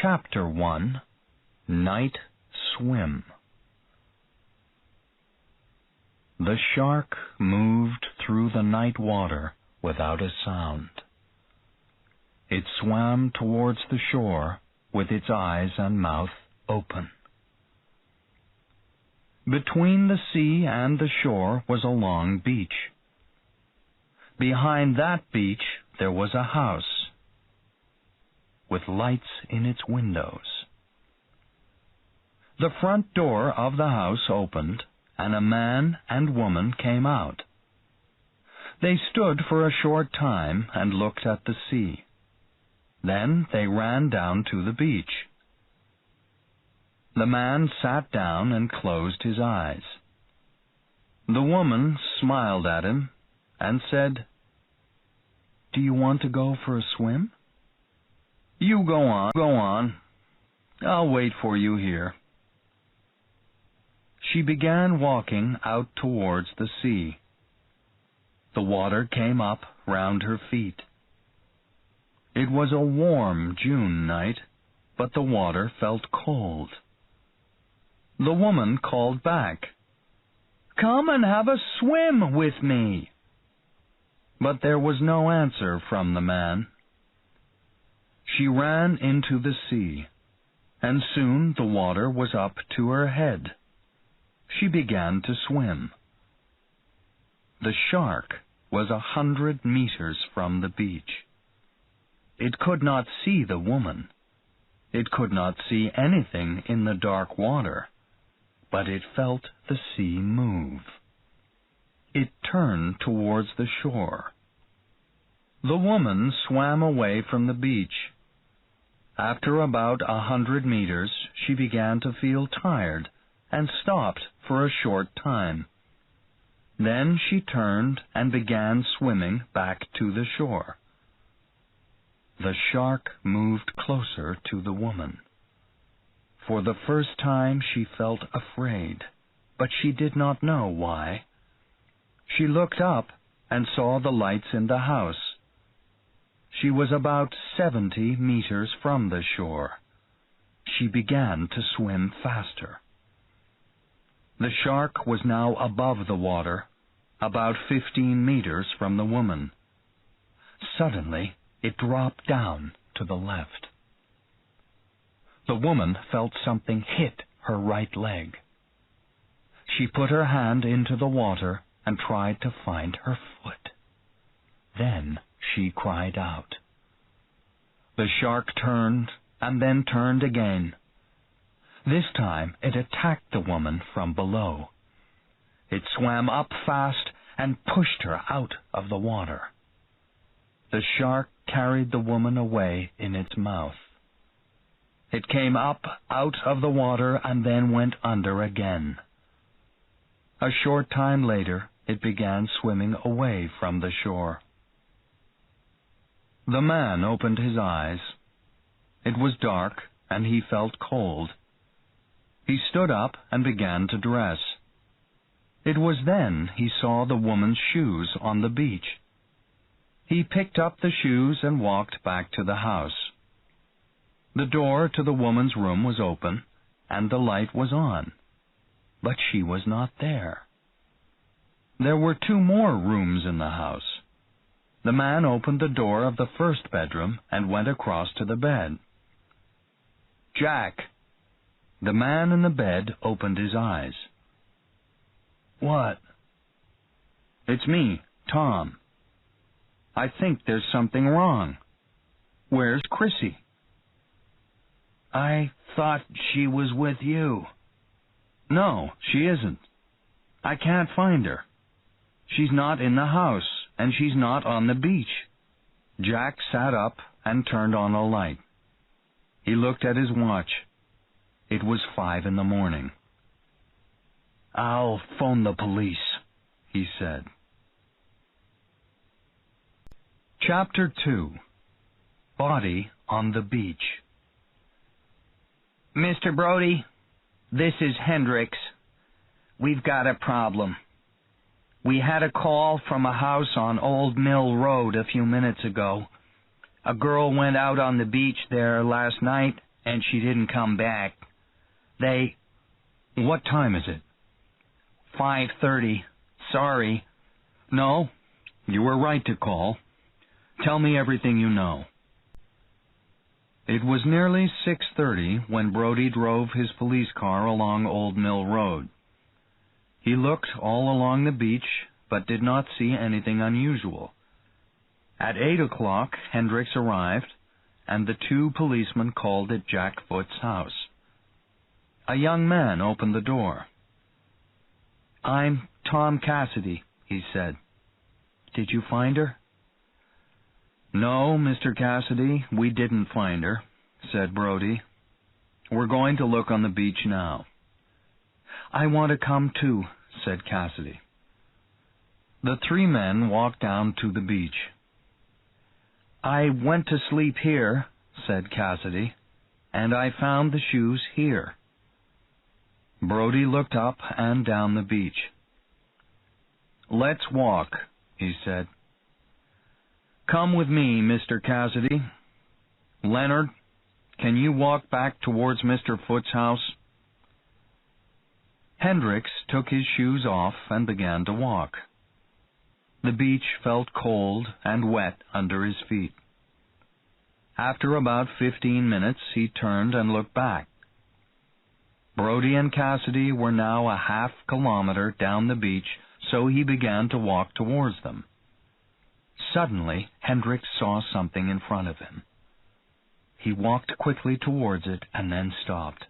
Chapter 1, Night Swim. The shark moved through the night water without a sound. It swam towards the shore with its eyes and mouth open. Between the sea and the shore was a long beach. Behind that beach there was a house with lights in its windows. The front door of the house opened, and a man and woman came out. They stood for a short time and looked at the sea. Then they ran down to the beach. The man sat down and closed his eyes. The woman smiled at him and said, "Do you want to go for a swim?" "You go on. I'll wait for you here." She began walking out towards the sea. The water came up round her feet. It was a warm June night, but the water felt cold. The woman called back, "Come and have a swim with me." But there was no answer from the man. She ran into the sea, and soon the water was up to her head. She began to swim. The shark was 100 meters from the beach. It could not see the woman. It could not see anything in the dark water, but it felt the sea move. It turned towards the shore. The woman swam away from the beach. After about 100 meters, she began to feel tired and stopped for a short time. Then she turned and began swimming back to the shore. The shark moved closer to the woman. For the first time she felt afraid, but she did not know why. She looked up and saw the lights in the house. She was about 70 meters from the shore. She began to swim faster. The shark was now above the water, about 15 meters from the woman. Suddenly, it dropped down to the left. The woman felt something hit her right leg. She put her hand into the water and tried to find her foot. Then she cried out. The shark turned and then turned again. This time it attacked the woman from below. It swam up fast and pushed her out of the water. The shark carried the woman away in its mouth. It came up out of the water and then went under again. A short time later, it began swimming away from the shore. The man opened his eyes. It was dark, and he felt cold. He stood up and began to dress. It was then he saw the woman's shoes on the beach. He picked up the shoes and walked back to the house. The door to the woman's room was open, and the light was on, but she was not there. There were 2 more rooms in the house. The man opened the door of the first bedroom and went across to the bed. "Jack!" The man in the bed opened his eyes. "What?" "It's me, Tom. I think there's something wrong. Where's Chrissy?" "I thought she was with you." "No, she isn't. I can't find her. She's not in the house, and she's not on the beach." Jack sat up and turned on a light. He looked at his watch. It was 5 in the morning. "I'll phone the police," he said. Chapter 2. Body on the Beach. "Mr. Brody, this is Hendricks. We've got a problem. We had a call from a house on Old Mill Road a few minutes ago. A girl went out on the beach there last night, and she didn't come back. What time is it? 5:30. Sorry. No, you were right to call. Tell me everything you know. It was nearly 6:30 when Brody drove his police car along Old Mill Road. He looked all along the beach, but did not see anything unusual. At 8 o'clock, Hendricks arrived, and the two policemen called at Jack Foot's house. A young man opened the door. "I'm Tom Cassidy," he said. "Did you find her?" "No, Mr. Cassidy, we didn't find her," said Brody. "We're going to look on the beach now." "I want to come too," said Cassidy. The three men walked down to the beach. "I went to sleep here," said Cassidy, "and I found the shoes here." Brody looked up and down the beach. "Let's walk," he said. "Come with me, Mr. Cassidy. Leonard, can you walk back towards Mr. Foot's house?" Hendricks took his shoes off and began to walk. The beach felt cold and wet under his feet. After about 15 minutes, he turned and looked back. Brody and Cassidy were now a half-kilometer down the beach, so he began to walk towards them. Suddenly, Hendricks saw something in front of him. He walked quickly towards it and then stopped.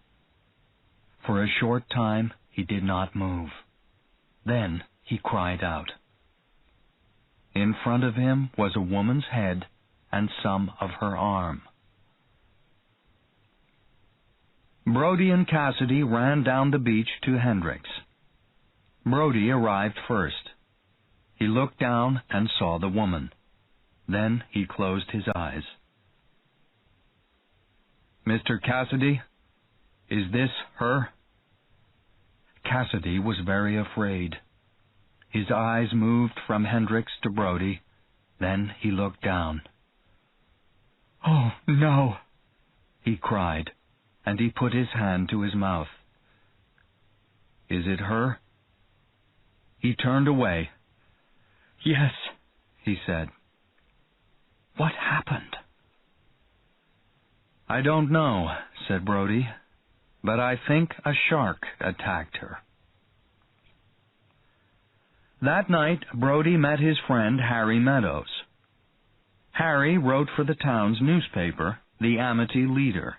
For a short time, he did not move. Then he cried out. In front of him was a woman's head and some of her arm. Brody and Cassidy ran down the beach to Hendricks. Brody arrived first. He looked down and saw the woman. Then he closed his eyes. "Mr. Cassidy, is this her?" Cassidy was very afraid. His eyes moved from Hendricks to Brody. Then he looked down. "Oh, no," he cried, and he put his hand to his mouth. "Is it her?" He turned away. "Yes," he said. "What happened?" "I don't know," said Brody, "but I think a shark attacked her." That night, Brody met his friend Harry Meadows. Harry wrote for the town's newspaper, the Amity Leader.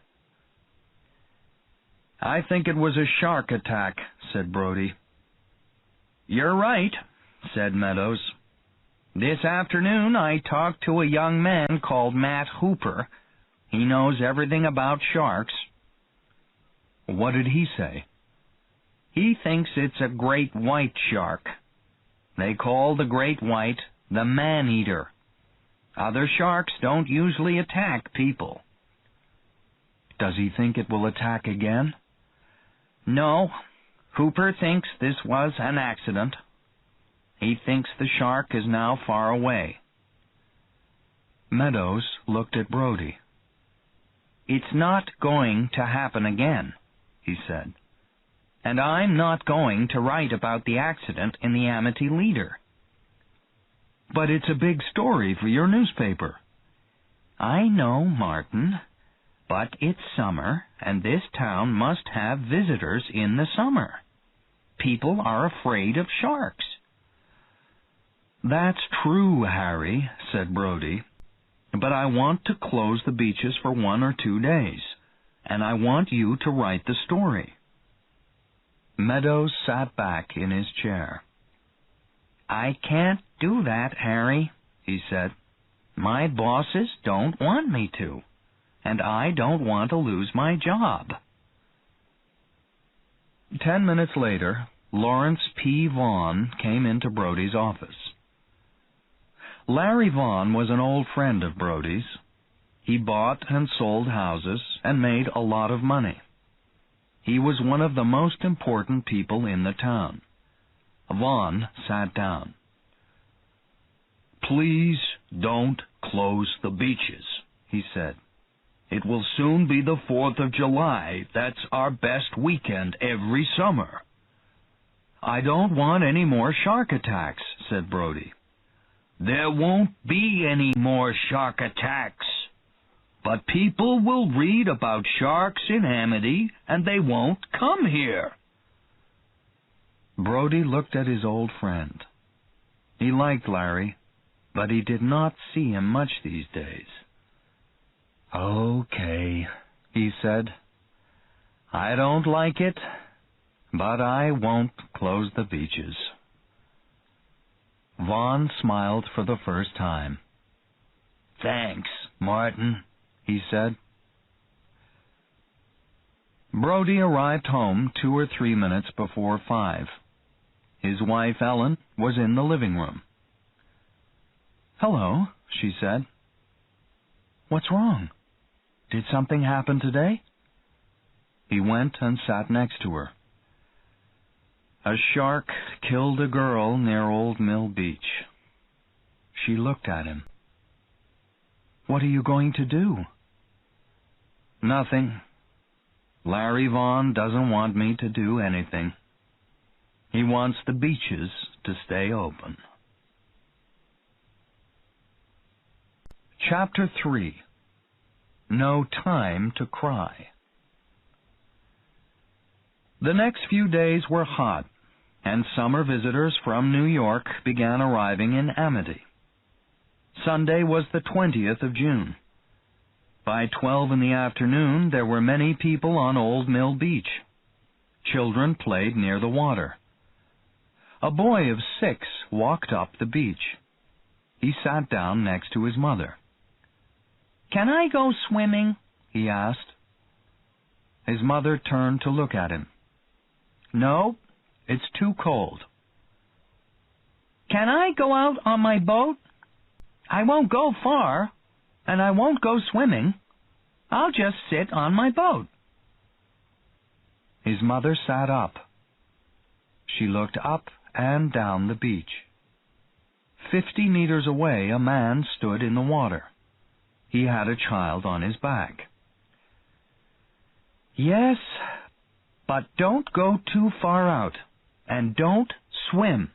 "I think it was a shark attack," said Brody. "You're right," said Meadows. "This afternoon I talked to a young man called Matt Hooper. He knows everything about sharks." "What did he say?" "He thinks it's a great white shark. They call the great white the man-eater. Other sharks don't usually attack people." "Does he think it will attack again?" "No. Hooper thinks this was an accident. He thinks the shark is now far away." Meadows looked at Brody. "It's not going to happen again," he said. "And I'm not going to write about the accident in the Amity Leader." "But it's a big story for your newspaper." "I know, Martin, but it's summer, and this town must have visitors in the summer. People are afraid of sharks." "That's true, Harry," said Brody, "but I want to close the beaches for 1 or 2 days, and I want you to write the story." Meadows sat back in his chair. "I can't do that, Harry," he said. "My bosses don't want me to, and I don't want to lose my job." 10 minutes later, Lawrence P. Vaughn came into Brody's office. Larry Vaughn was an old friend of Brody's. He bought and sold houses and made a lot of money. He was one of the most important people in the town. Vaughn sat down. "Please don't close the beaches," he said. "It will soon be the 4th of July. That's our best weekend every summer." "I don't want any more shark attacks," said Brody. "There won't be any more shark attacks. But people will read about sharks in Amity, and they won't come here." Brody looked at his old friend. He liked Larry, but he did not see him much these days. "Okay," he said. "I don't like it, but I won't close the beaches." Vaughn smiled for the first time. "Thanks, Martin," he said. Brody arrived home 2 or 3 minutes before 5. His wife, Ellen, was in the living room. "Hello," she said. "What's wrong? Did something happen today?" He went and sat next to her. "A shark killed a girl near Old Mill Beach." She looked at him. "What are you going to do?" "Nothing. Larry Vaughn doesn't want me to do anything. He wants the beaches to stay open." Chapter 3. No Time to Cry. The next few days were hot, and summer visitors from New York began arriving in Amity. Sunday was the 20th of June. By 12 in the afternoon, there were many people on Old Mill Beach. Children played near the water. A boy of 6 walked up the beach. He sat down next to his mother. "Can I go swimming?" he asked. His mother turned to look at him. "No, it's too cold." "Can I go out on my boat? I won't go far, and I won't go swimming. I'll just sit on my boat." His mother sat up. She looked up and down the beach. 50 meters away, a man stood in the water. He had a child on his back. "Yes, but don't go too far out, and don't swim."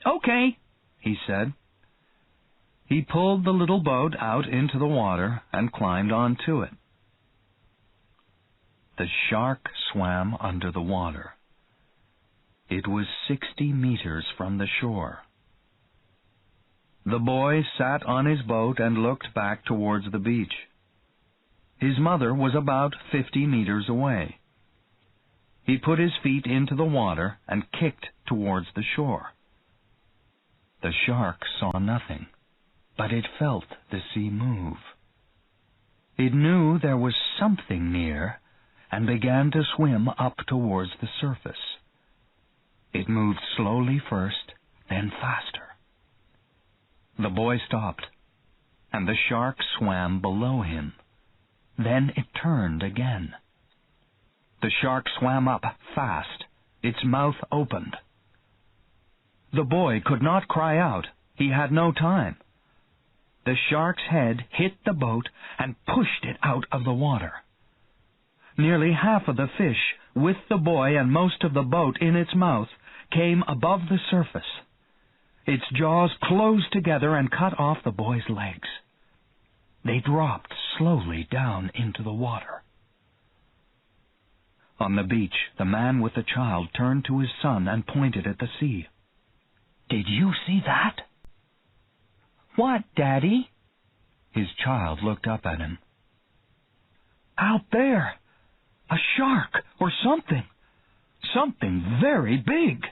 "Okay," he said. He pulled the little boat out into the water and climbed onto it. The shark swam under the water. It was 60 meters from the shore. The boy sat on his boat and looked back towards the beach. His mother was about 50 meters away. He put his feet into the water and kicked towards the shore. The shark saw nothing, but it felt the sea move. It knew there was something near and began to swim up towards the surface. It moved slowly first, then faster. The boy stopped, and the shark swam below him. Then it turned again. The shark swam up fast. Its mouth opened. The boy could not cry out. He had no time. The shark's head hit the boat and pushed it out of the water. Nearly half of the fish, with the boy and most of the boat in its mouth, came above the surface. Its jaws closed together and cut off the boy's legs. They dropped slowly down into the water. On the beach, the man with the child turned to his son and pointed at the sea. "Did you see that?" "What, Daddy?" His child looked up at him. "Out there! A shark or something! Something very big!"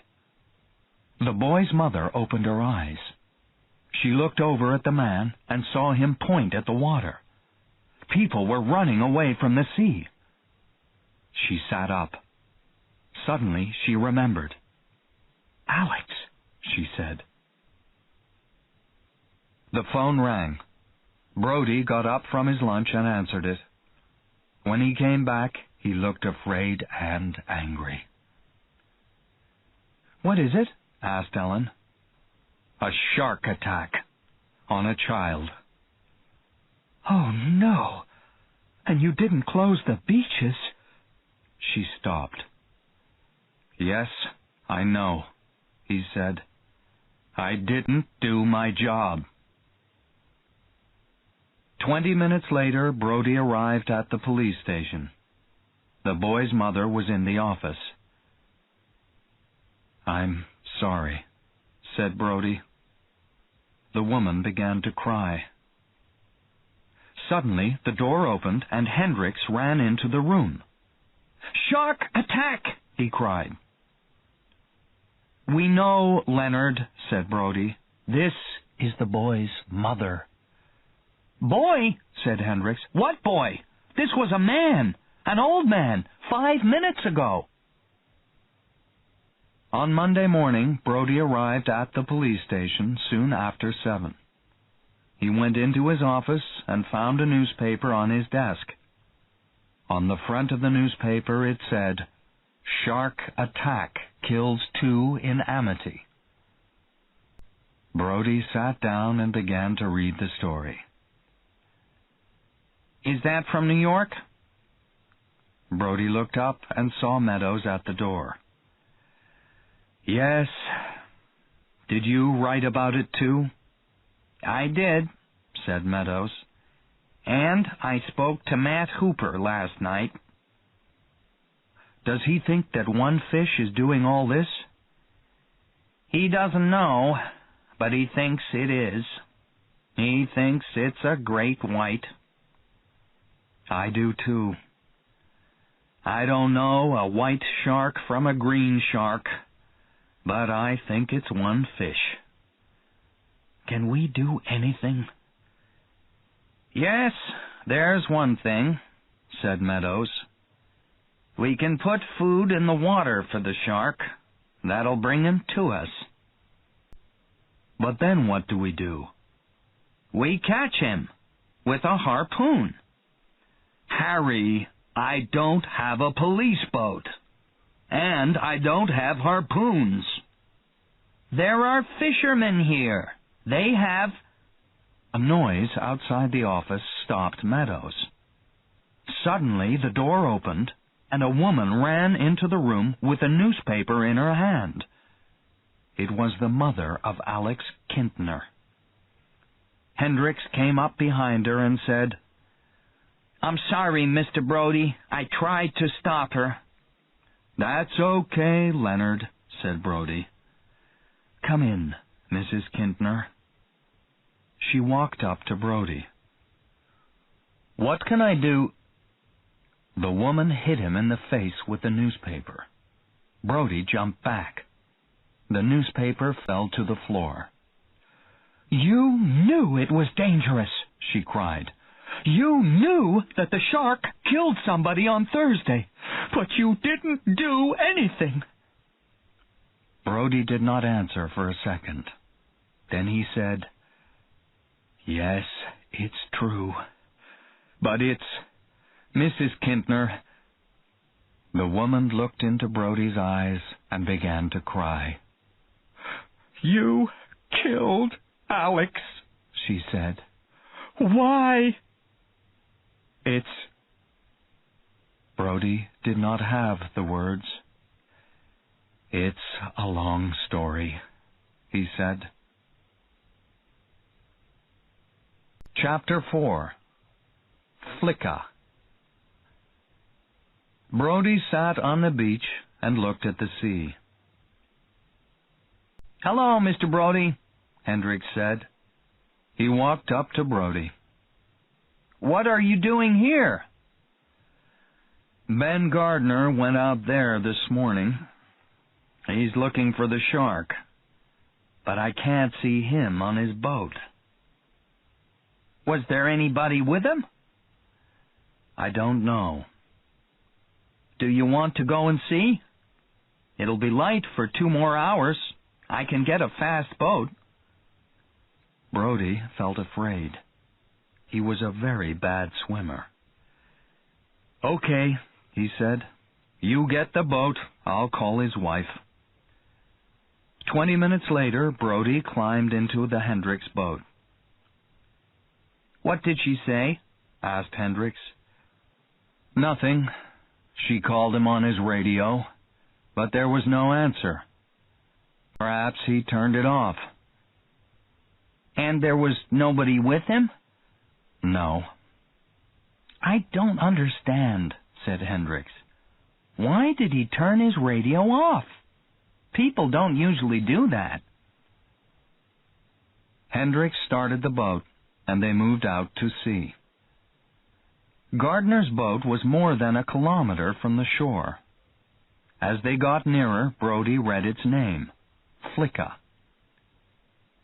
The boy's mother opened her eyes. She looked over at the man and saw him point at the water. People were running away from the sea. She sat up. Suddenly she remembered. "Alex," she said. The phone rang. Brody got up from his lunch and answered it. When he came back, he looked afraid and angry. "What is it?" asked Ellen. "A shark attack on a child." "Oh, no. And you didn't close the beaches?" She stopped. "Yes, I know," he said. "I didn't do my job." 20 minutes later, Brody arrived at the police station. The boy's mother was in the office. "I'm sorry," said Brody. The woman began to cry. Suddenly, the door opened and Hendricks ran into the room. "Shark attack!" he cried. "We know, Leonard," said Brody. "This is the boy's mother." "Boy?" said Hendricks. "What boy? This was a man, an old man, 5 minutes ago." On Monday morning, Brody arrived at the police station soon after 7. He went into his office and found a newspaper on his desk. On the front of the newspaper it said, "Shark attack kills 2 in Amity." Brody sat down and began to read the story. "Is that from New York?" Brody looked up and saw Meadows at the door. "Yes. Did you write about it too?" "I did," said Meadows. "And I spoke to Matt Hooper last night." "Does he think that one fish is doing all this?" "He doesn't know, but he thinks it is. He thinks it's a great white." "I do too. I don't know a white shark from a green shark, but I think it's one fish. Can we do anything?" "Yes, there's one thing," said Meadows. "We can put food in the water for the shark. That'll bring him to us." "But then what do we do?" "We catch him with a harpoon." "Harry, I don't have a police boat. And I don't have harpoons." "There are fishermen here. They have—" A noise outside the office stopped Meadows. Suddenly the door opened, and a woman ran into the room with a newspaper in her hand. It was the mother of Alex Kintner. Hendricks came up behind her and said, "I'm sorry, Mr. Brody. I tried to stop her." "That's okay, Leonard," said Brody. "Come in, Mrs. Kintner." She walked up to Brody. "What can I do?" The woman hit him in the face with the newspaper. Brody jumped back. The newspaper fell to the floor. "You knew it was dangerous," she cried. "You knew that the shark killed somebody on Thursday, but you didn't do anything." Brody did not answer for a second. Then he said, "Yes, it's true. But it's Mrs. Kintner." The woman looked into Brody's eyes and began to cry. "You killed Alex," she said. "Why?" Brody did not have the words. "It's a long story," he said. Chapter 4. Flicka. Brody sat on the beach and looked at the sea. "Hello, Mr. Brody," Hendricks said. He walked up to Brody. "What are you doing here?" "Ben Gardner went out there this morning. He's looking for the shark, but I can't see him on his boat." "Was there anybody with him?" "I don't know." "Do you want to go and see? It'll be light for 2 more hours. I can get a fast boat." Brody felt afraid. He was a very bad swimmer. "Okay," he said. "You get the boat. I'll call his wife." 20 minutes later, Brody climbed into the Hendricks boat. "What did she say?" asked Hendricks. "Nothing. She called him on his radio, but there was no answer. Perhaps he turned it off." "And there was nobody with him?" "No." "I don't understand," said Hendricks. "Why did he turn his radio off? People don't usually do that." Hendricks started the boat, and they moved out to sea. Gardner's boat was more than a kilometer from the shore. As they got nearer, Brody read its name, Flicka.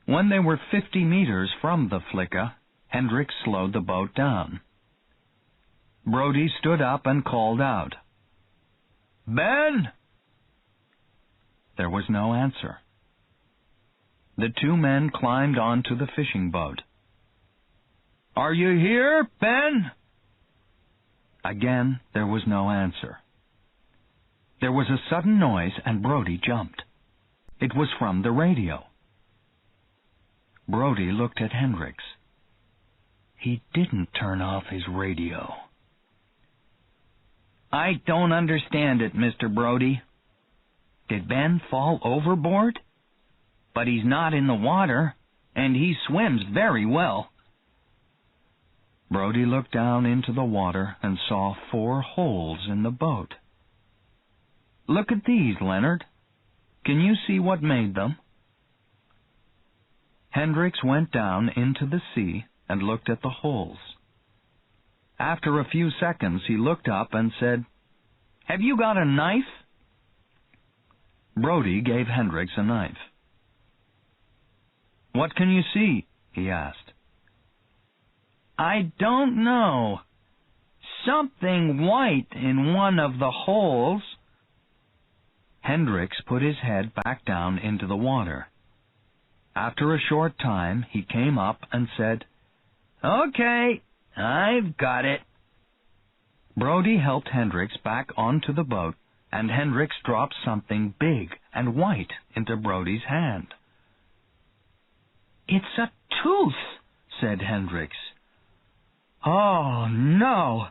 When they were 50 meters from the Flicka, Hendricks slowed the boat down. Brody stood up and called out, "Ben!" There was no answer. The two men climbed onto the fishing boat. "Are you here, Ben?" Again, there was no answer. There was a sudden noise, and Brody jumped. It was from the radio. Brody looked at Hendricks. He didn't turn off his radio. "I don't understand it, Mr. Brody. Did Ben fall overboard? But he's not in the water, and he swims very well." Brody looked down into the water and saw 4 holes in the boat. "Look at these, Leonard. Can you see what made them?" Hendricks went down into the sea and looked at the holes. After a few seconds, he looked up and said, "Have you got a knife?" Brody gave Hendricks a knife. "What can you see?" he asked. "I don't know. Something white in one of the holes." Hendricks put his head back down into the water. After a short time, he came up and said, "Okay, I've got it." Brody helped Hendricks back onto the boat, and Hendricks dropped something big and white into Brody's hand. "It's a tooth," said Hendricks. "Oh, no.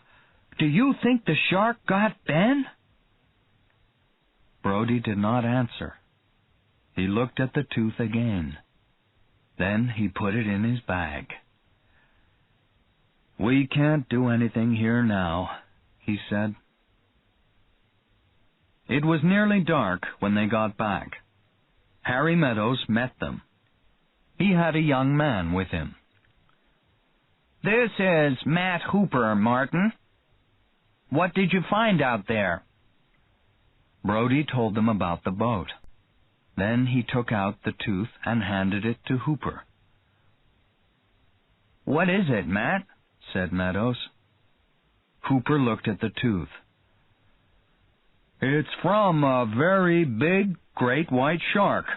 Do you think the shark got Ben?" Brody did not answer. He looked at the tooth again. Then he put it in his bag. "We can't do anything here now," he said. It was nearly dark when they got back. Harry Meadows met them. He had a young man with him. "This is Matt Hooper, Martin. What did you find out there?" Brody told them about the boat. Then he took out the tooth and handed it to Hooper. "What is it, Matt?" said Meadows. Hooper looked at the tooth. "It's from a very big, great white shark."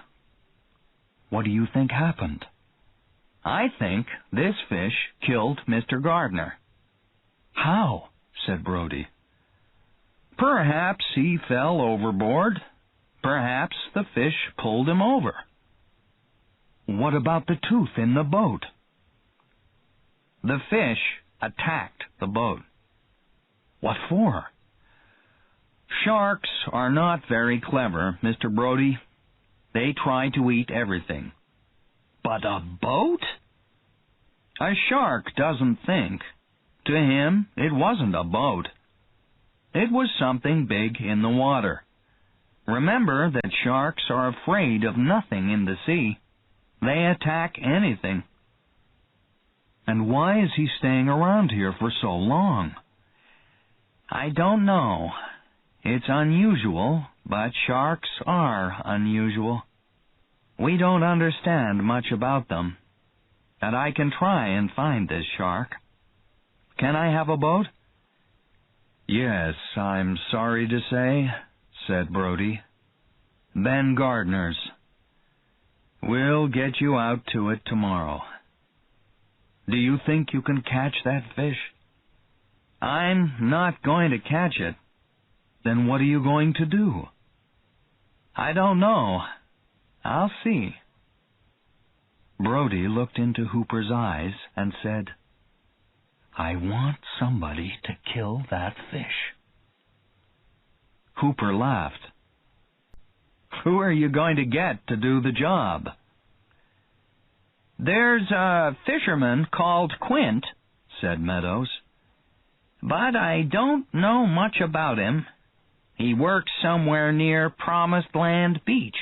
"What do you think happened?" "I think this fish killed Mr. Gardner." "How?" said Brody. "Perhaps he fell overboard. Perhaps the fish pulled him over." "What about the tooth in the boat?" "The fish attacked the boat." "What for?" "Sharks are not very clever, Mr. Brody. They try to eat everything." "But a boat?" "A shark doesn't think. To him, it wasn't a boat. It was something big in the water. Remember that sharks are afraid of nothing in the sea. They attack anything." "And why is he staying around here for so long?" "I don't know. It's unusual, but sharks are unusual. We don't understand much about them. And I can try and find this shark. Can I have a boat?" "Yes, I'm sorry to say," said Brody. "Ben Gardner's. We'll get you out to it tomorrow. Do you think you can catch that fish?" "I'm not going to catch it." "Then what are you going to do?" "I don't know. I'll see. Brody looked into Hooper's eyes and said, I want somebody to kill that fish. Hooper laughed. Who are you going to get to do the job? There's a fisherman called Quint, said Meadows, but I don't know much about him. He works somewhere near Promised Land Beach.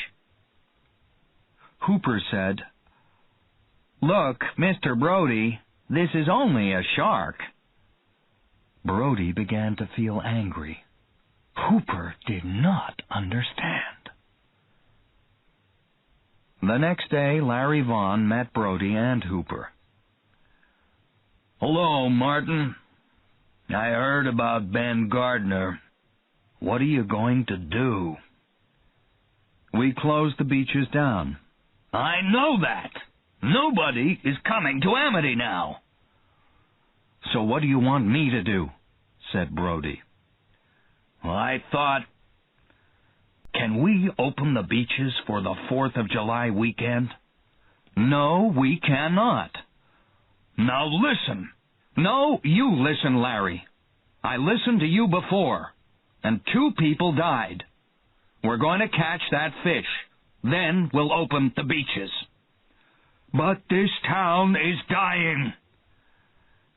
Hooper said, Look, Mr. Brody, this is only a shark. Brody began to feel angry. Hooper did not understand. The next day, Larry Vaughn met Brody and Hooper. Hello, Martin. I heard about Ben Gardner. What are you going to do? We closed the beaches down. I know that. Nobody is coming to Amity now. So what do you want me to do? Said Brody. Well, I thought, can we open the beaches for the 4th of July weekend? No, we cannot. Now listen. No, you listen, Larry. I listened to you before, and 2 people died. We're going to catch that fish. Then we'll open the beaches. But this town is dying.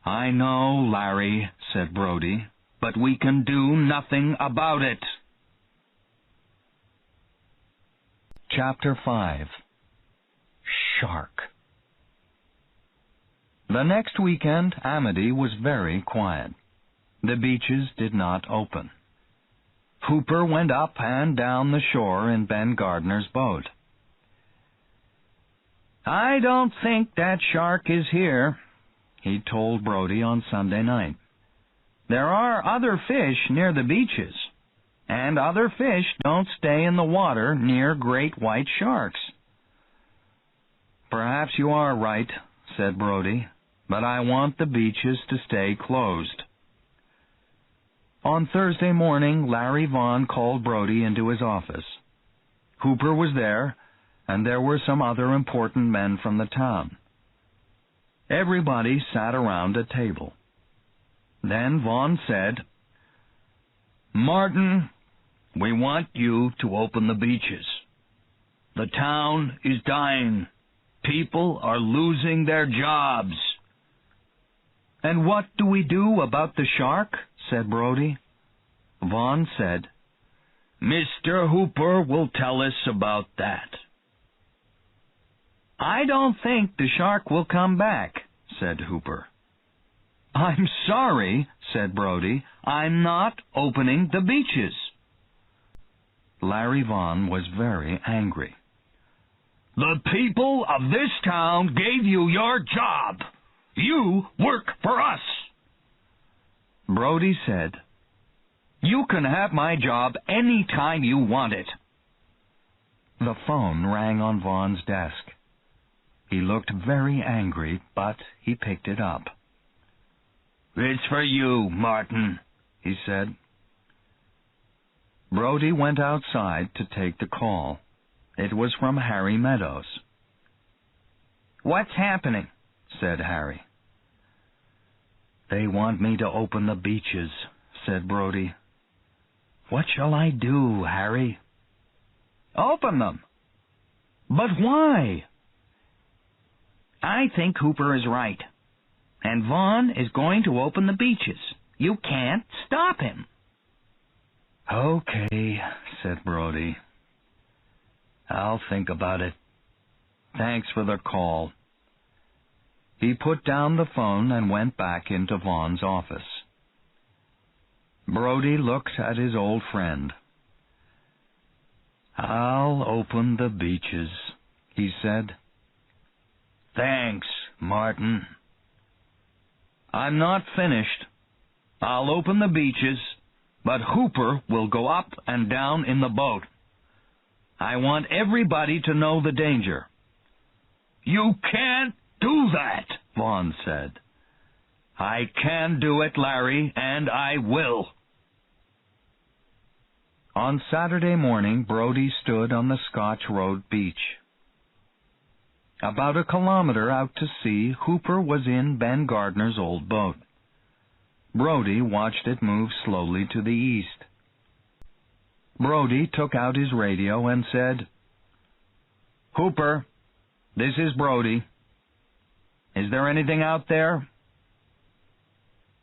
I know, Larry, said Brody, but we can do nothing about it. Chapter 5. Shark. The next weekend, Amity was very quiet. The beaches did not open. Hooper went up and down the shore in Ben Gardner's boat. I don't think that shark is here, he told Brody on Sunday night. There are other fish near the beaches, and other fish don't stay in the water near great white sharks. Perhaps you are right, said Brody, but I want the beaches to stay closed. On Thursday morning, Larry Vaughn called Brody into his office. Hooper was there, and there were some other important men from the town. Everybody sat around a table. Then Vaughn said, Martin, we want you to open the beaches. The town is dying. People are losing their jobs. And what do we do about the shark? Said Brody. Vaughn said, Mr. Hooper will tell us about that. I don't think the shark will come back, said Hooper. I'm sorry, said Brody. I'm not opening the beaches. Larry Vaughn was very angry. The people of this town gave you your job. You work for us. Brody said, You can have my job any time you want it. The phone rang on Vaughn's desk. He looked very angry, but he picked it up. It's for you, Martin, he said. Brody went outside to take the call. It was from Harry Meadows. What's happening? Said Harry. They want me to open the beaches, said Brody. What shall I do, Harry? Open them. But why? I think Hooper is right. And Vaughn is going to open the beaches. You can't stop him. Okay, said Brody. I'll think about it. Thanks for the call. He put down the phone and went back into Vaughn's office. Brody looked at his old friend. I'll open the beaches, he said. Thanks, Martin. I'm not finished. I'll open the beaches, but Hooper will go up and down in the boat. I want everybody to know the danger. You can't do that, Vaughn said. I can do it, Larry, and I will. On Saturday morning, Brody stood on the Scotch Road beach. About a kilometer out to sea, Hooper was in Ben Gardner's old boat. Brody watched it move slowly to the east. Brody took out his radio and said, "Hooper, this is Brody. Is there anything out there?"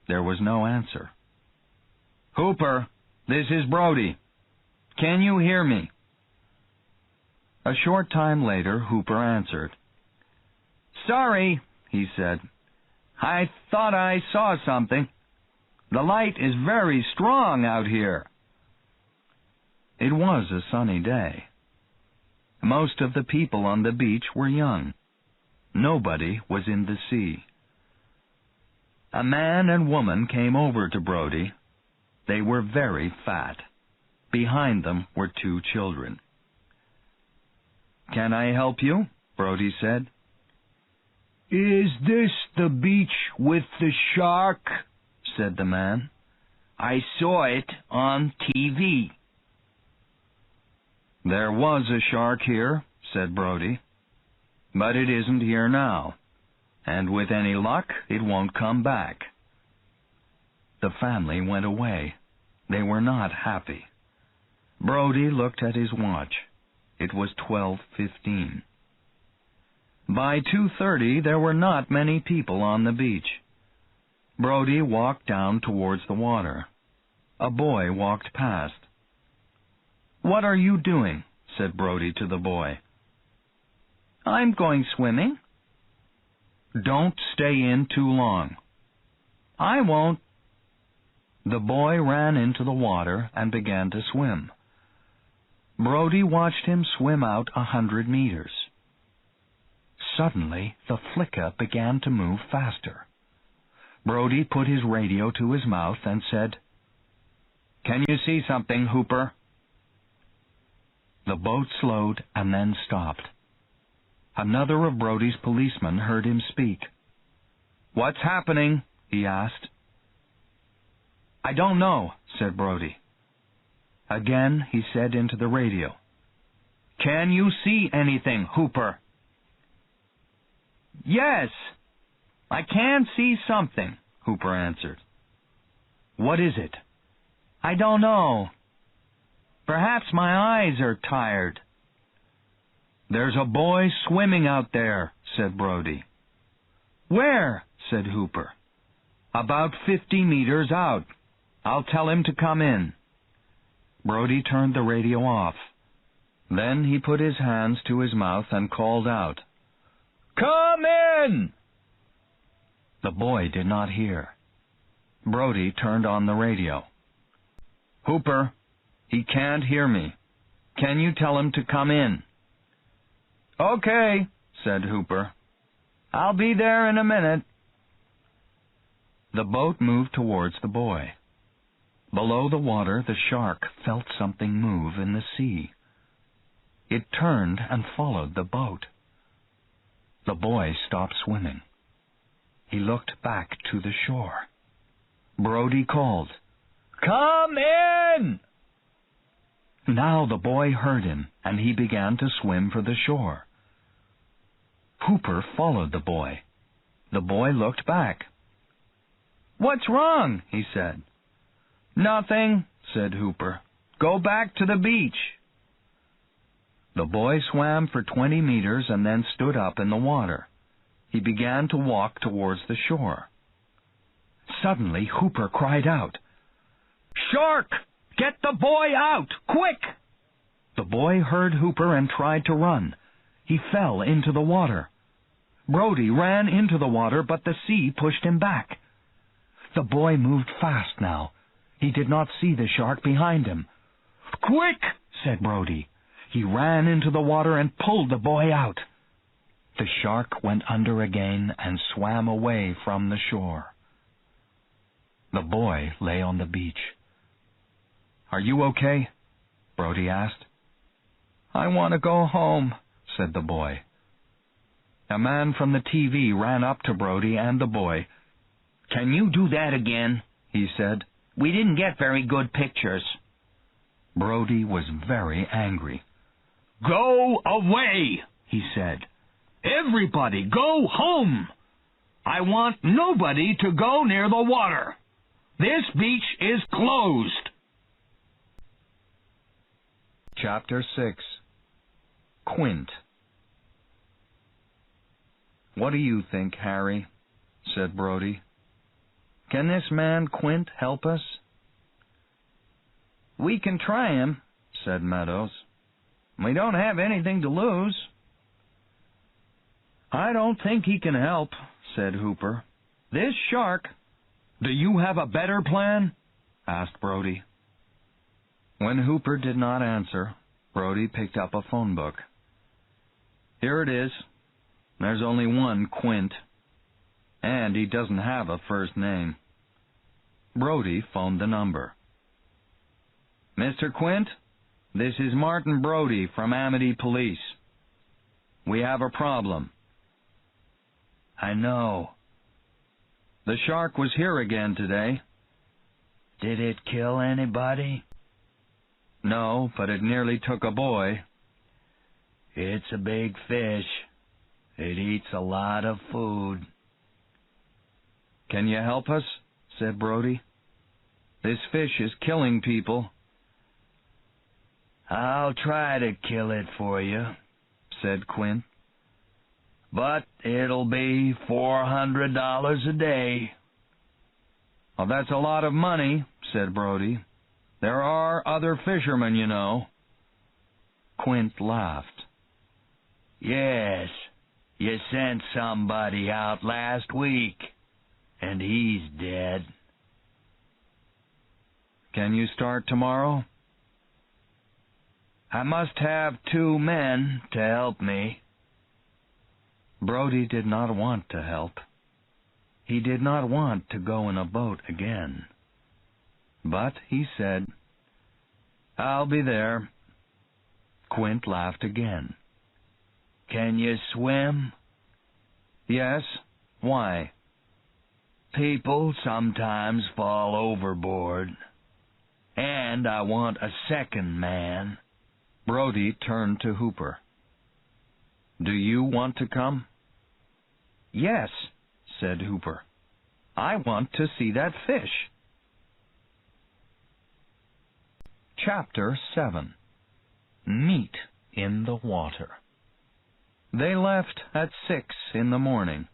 There was no answer. "Hooper, this is Brody. Can you hear me?" A short time later, Hooper answered. "Sorry," he said. "I thought I saw something. The light is very strong out here." It was a sunny day. Most of the people on the beach were young. Nobody was in the sea. A man and woman came over to Brody. They were very fat. Behind them were 2 children. "Can I help you?" Brody said. "Is this the beach with the shark?" said the man. "I saw it on TV." "There was a shark here," said Brody. "But it isn't here now. And with any luck, it won't come back." The family went away. They were not happy. Brody looked at his watch. It was 12:15. By 2:30, there were not many people on the beach. Brody walked down towards the water. A boy walked past. "What are you doing?" said Brody to the boy. "I'm going swimming." "Don't stay in too long." "I won't." The boy ran into the water and began to swim. Brody watched him swim out 100 meters. Suddenly, the flicker began to move faster. Brody put his radio to his mouth and said, "Can you see something, Hooper?" The boat slowed and then stopped. Another of Brody's policemen heard him speak. "What's happening?" he asked. "I don't know," said Brody. Again he said into the radio, "Can you see anything, Hooper?" "Yes, I can see something," Hooper answered. "What is it?" "I don't know. Perhaps my eyes are tired." "There's a boy swimming out there," said Brody. "Where?" said Hooper. "About 50 meters out. I'll tell him to come in." Brody turned the radio off. Then he put his hands to his mouth and called out, "Come in!" The boy did not hear. Brody turned on the radio. "Hooper, he can't hear me. Can you tell him to come in?" "Okay," said Hooper. "I'll be there in a minute." The boat moved towards the boy. Below the water, the shark felt something move in the sea. It turned and followed the boat. The boy stopped swimming. He looked back to the shore. Brody called, "Come in!" Now the boy heard him, and he began to swim for the shore. Hooper followed the boy. The boy looked back. "What's wrong?" he said. "Nothing," said Hooper. "Go back to the beach." The boy swam for 20 meters and then stood up in the water. He began to walk towards the shore. Suddenly, Hooper cried out, "Shark! Get the boy out! Quick!" The boy heard Hooper and tried to run. He fell into the water. Brody ran into the water, but the sea pushed him back. The boy moved fast now. He did not see the shark behind him. "Quick!" said Brody. He ran into the water and pulled the boy out. The shark went under again and swam away from the shore. The boy lay on the beach. "Are you okay?" Brody asked. "I want to go home," said the boy. A man from the TV ran up to Brody and the boy. "Can you do that again?" he said. "We didn't get very good pictures." Brody was very angry. "Go away," he said. "Everybody go home. I want nobody to go near the water. This beach is closed." Chapter 6. Quint. "What do you think, Harry?" said Brody. "Can this man Quint help us?" "We can try him," said Meadows. "We don't have anything to lose." "I don't think he can help," said Hooper. "This shark—" "Do you have a better plan?" asked Brody. When Hooper did not answer, Brody picked up a phone book. "Here it is. There's only one Quint, and he doesn't have a first name." Brody phoned the number. "Mr. Quint, this is Martin Brody from Amity Police. We have a problem." "I know." "The shark was here again today." "Did it kill anybody?" "No, but it nearly took a boy." "It's a big fish. It eats a lot of food." "Can you help us?" said Brody. "This fish is killing people." "I'll try to kill it for you," said Quint. "But it'll be $400 a day." "Well, that's a lot of money," said Brody. "There are other fishermen, you know." Quint laughed. "Yes, you sent somebody out last week, and he's dead." "Can you start tomorrow?" "I must have 2 men to help me." Brody did not want to help. He did not want to go in a boat again. But he said, "I'll be there." Quint laughed again. "Can you swim?" "Yes. Why?" "People sometimes fall overboard. And I want a second man." Brody turned to Hooper. "Do you want to come?" "Yes," said Hooper. "I want to see that fish." Chapter 7. Meat in the Water. They left at 6 in the morning.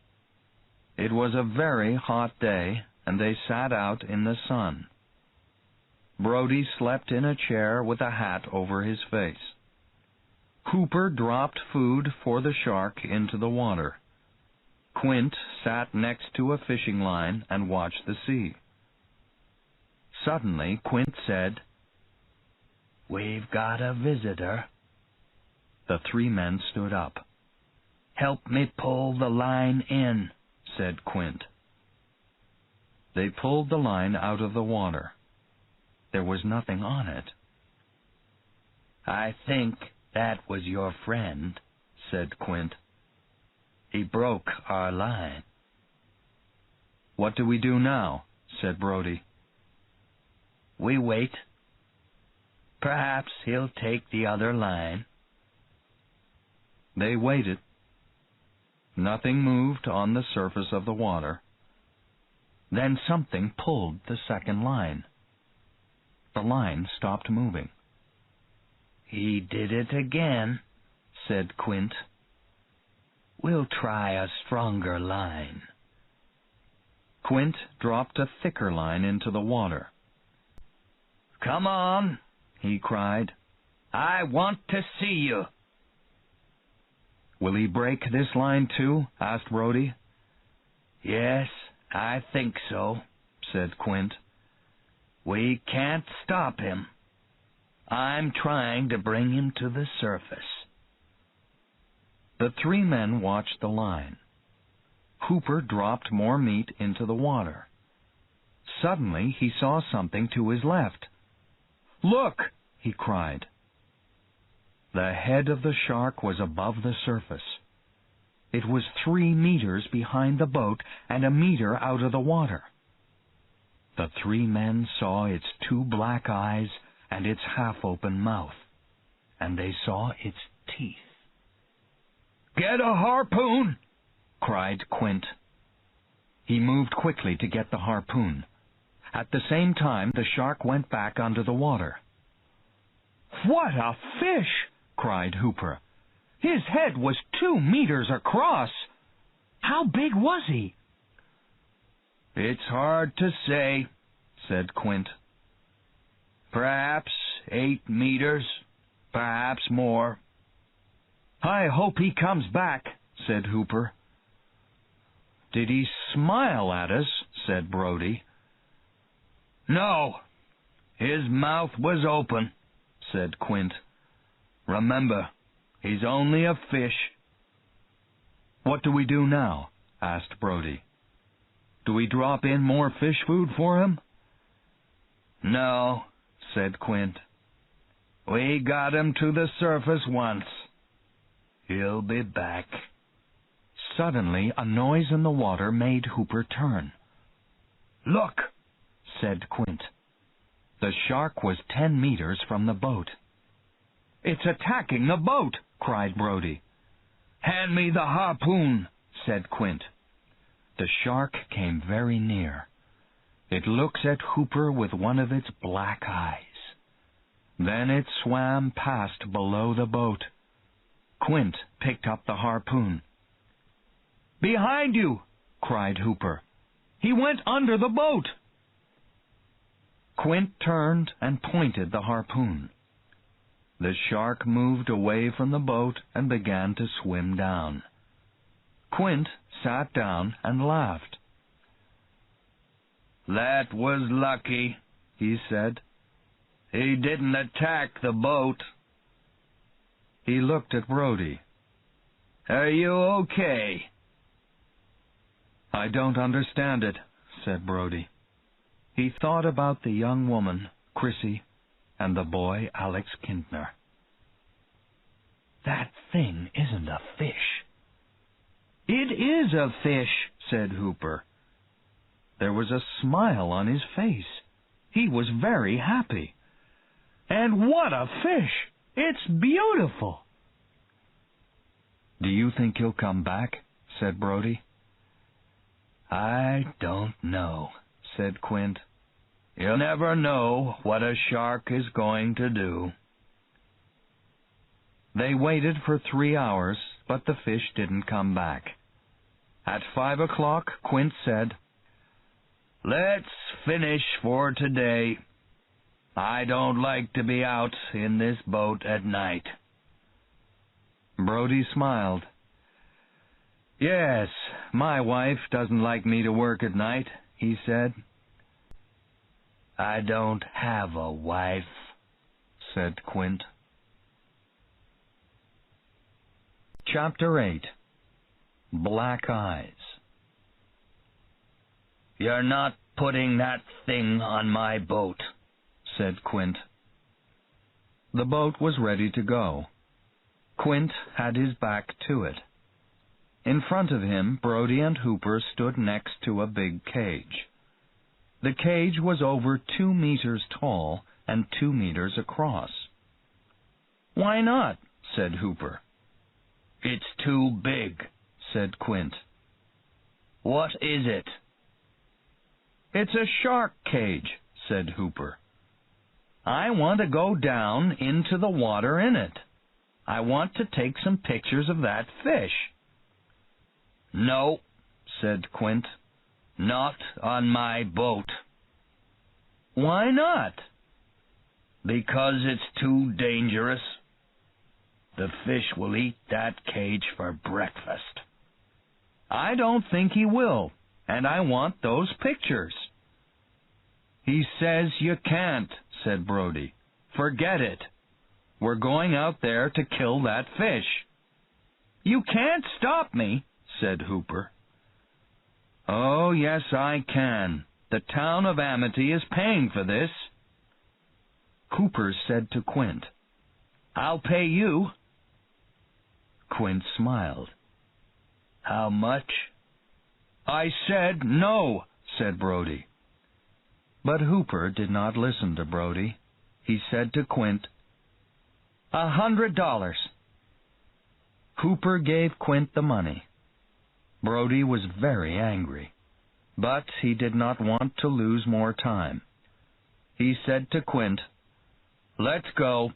It was a very hot day, and they sat out in the sun. Brody slept in a chair with a hat over his face. Hooper dropped food for the shark into the water. Quint sat next to a fishing line and watched the sea. Suddenly, Quint said, "We've got a visitor." The 3 men stood up. "Help me pull the line in," said Quint. They pulled the line out of the water. There was nothing on it. "I think that was your friend," said Quint. "He broke our line." "What do we do now?" said Brody. "We wait. Perhaps he'll take the other line." They waited. Nothing moved on the surface of the water. Then something pulled the second line. The line stopped moving. "He did it again," said Quint. "We'll try a stronger line." Quint dropped a thicker line into the water. "Come on," he cried. "I want to see you." "Will he break this line too?" asked Brody. "Yes, I think so," said Quint. "We can't stop him. I'm trying to bring him to the surface." The 3 men watched the line. Hooper dropped more meat into the water. Suddenly he saw something to his left. "Look!" he cried. The head of the shark was above the surface. It was 3 meters behind the boat and a meter out of the water. The 3 men saw its 2 black eyes and its half-open mouth, and they saw its teeth. "Get a harpoon!" cried Quint. He moved quickly to get the harpoon. At the same time, the shark went back under the water. "What a fish!" cried Hooper. "His head was 2 meters across. How big was he?" "It's hard to say," said Quint. "Perhaps 8 meters, perhaps more." "I hope he comes back," said Hooper. "Did he smile at us?" said Brody. "No, his mouth was open," said Quint. "Remember, he's only a fish." "What do we do now?" asked Brody. "Do we drop in more fish food for him?" "No," said Quint. "We got him to the surface once. He'll be back." Suddenly, a noise in the water made Hooper turn. "Look," said Quint. The shark was 10 meters from the boat. "It's attacking the boat!" cried Brody. "Hand me the harpoon," said Quint. The shark came very near. It looked at Hooper with one of its black eyes. Then it swam past below the boat. Quint picked up the harpoon. "Behind you!" cried Hooper. "He went under the boat." Quint turned and pointed the harpoon. The shark moved away from the boat and began to swim down. Quint sat down and laughed. "That was lucky," he said. "He didn't attack the boat." He looked at Brody. "Are you okay?" "I don't understand it," said Brody. He thought about the young woman, Chrissy, and the boy, Alex Kintner. "That thing isn't a fish." "It is a fish," said Hooper. There was a smile on his face. He was very happy. "And what a fish! It's beautiful." "Do you think he'll come back?" said Brody. "I don't know," said Quint. "You'll never know what a shark is going to do." They waited for 3 hours, but the fish didn't come back. At 5 o'clock, Quint said, "Let's finish for today. I don't like to be out in this boat at night." Brody smiled. "Yes, my wife doesn't like me to work at night," he said. "I don't have a wife," said Quint. Chapter 8. Black Eyes. "You're not putting that thing on my boat," said Quint. The boat was ready to go. Quint had his back to it. In front of him, Brody and Hooper stood next to a big cage. The cage was over 2 meters tall and 2 meters across. "Why not?" said Hooper. "It's too big," said Quint. "What is it?" "It's a shark cage," said Hooper. "I want to go down into the water in it. I want to take some pictures of that fish." "No," said Quint. "Not on my boat." "Why not?" "Because it's too dangerous. The fish will eat that cage for breakfast." "I don't think he will, and I want those pictures." "He says you can't," said Brody. "Forget it. We're going out there to kill that fish." "You can't stop me," said Hooper. "Oh, yes, I can. The town of Amity is paying for this." Hooper said to Quint, "I'll pay you." Quint smiled. "How much?" "I said no," said Brody. But Hooper did not listen to Brody. he said to Quint, $100. Hooper gave Quint the money. Brody was very angry, but he did not want to lose more time. He said to Quint, "Let's go."